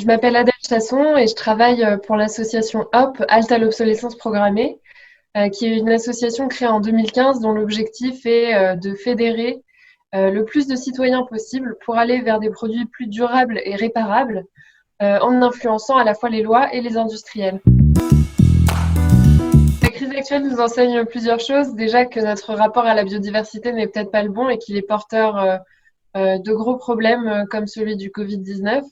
m'appelle Adèle Chasson et je travaille pour l'association HOP, Halte à l'obsolescence programmée, qui est une association créée en 2015 dont l'objectif est de fédérer le plus de citoyens possible pour aller vers des produits plus durables et réparables en influençant à la fois les lois et les industriels. La crise actuelle nous enseigne plusieurs choses. Déjà que notre rapport à la biodiversité n'est peut-être pas le bon et qu'il est porteur de gros problèmes comme celui du Covid-19.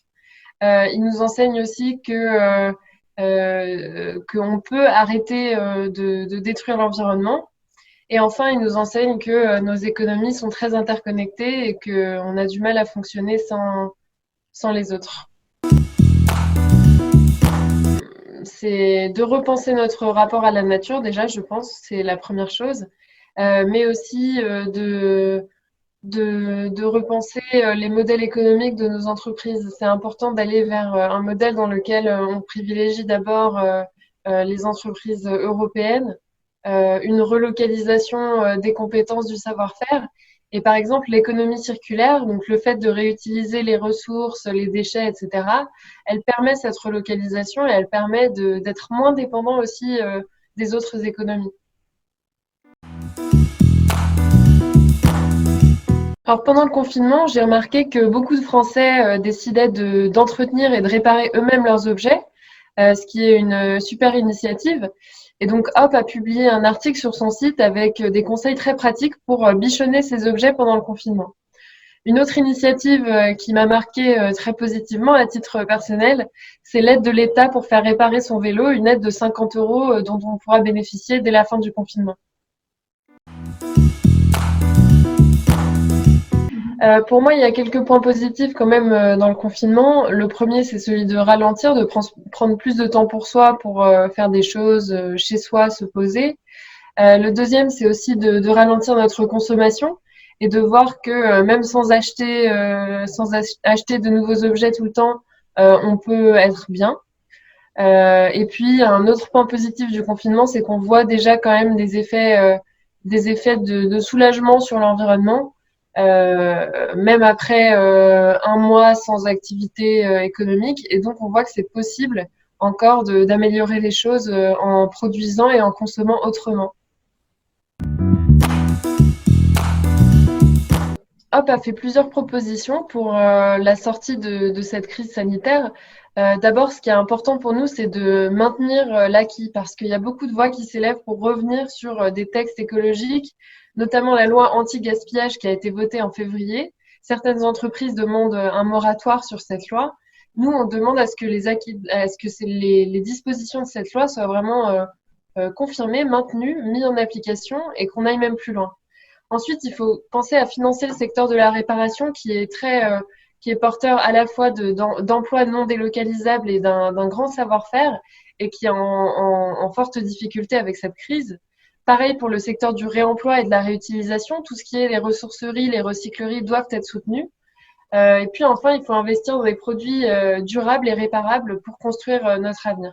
Il nous enseigne aussi que qu'on peut arrêter de détruire l'environnement. Et enfin, il nous enseigne que nos économies sont très interconnectées et qu'on a du mal à fonctionner sans les autres. C'est de repenser notre rapport à la nature, déjà, je pense, c'est la première chose, mais aussi de repenser les modèles économiques de nos entreprises. C'est important d'aller vers un modèle dans lequel on privilégie d'abord les entreprises européennes, une relocalisation des compétences du savoir-faire. Et par exemple, l'économie circulaire, donc le fait de réutiliser les ressources, les déchets, etc., elle permet cette relocalisation et elle permet d'être moins dépendant aussi des autres économies. Alors pendant le confinement, j'ai remarqué que beaucoup de Français décidaient d'entretenir et de réparer eux-mêmes leurs objets, ce qui est une super initiative. Et donc Hop a publié un article sur son site avec des conseils très pratiques pour bichonner ces objets pendant le confinement. Une autre initiative qui m'a marquée très positivement à titre personnel, c'est l'aide de l'État pour faire réparer son vélo, une aide de 50 € dont on pourra bénéficier dès la fin du confinement. Pour moi, il y a quelques points positifs quand même dans le confinement. Le premier, c'est celui de ralentir, de prendre plus de temps pour soi, pour faire des choses chez soi, se poser. Le deuxième, c'est aussi de ralentir notre consommation et de voir que même sans acheter de nouveaux objets tout le temps, on peut être bien. Et puis, un autre point positif du confinement, c'est qu'on voit déjà quand même des effets de soulagement sur l'environnement, même après un mois sans activité économique. Et donc, on voit que c'est possible encore d'améliorer les choses en produisant et en consommant autrement. Hop a fait plusieurs propositions pour la sortie de cette crise sanitaire. D'abord, ce qui est important pour nous, c'est de maintenir l'acquis, parce qu'il y a beaucoup de voix qui s'élèvent pour revenir sur des textes écologiques, notamment la loi anti-gaspillage qui a été votée en février. Certaines entreprises demandent un moratoire sur cette loi. Nous, on demande à ce que les dispositions de cette loi soient vraiment confirmées, maintenues, mises en application et qu'on aille même plus loin. Ensuite, il faut penser à financer le secteur de la réparation qui est porteur à la fois d'emplois non délocalisables et d'un grand savoir-faire et qui est en forte difficulté avec cette crise. Pareil pour le secteur du réemploi et de la réutilisation, tout ce qui est les ressourceries, les recycleries doivent être soutenues. Et puis enfin, il faut investir dans des produits durables et réparables pour construire notre avenir.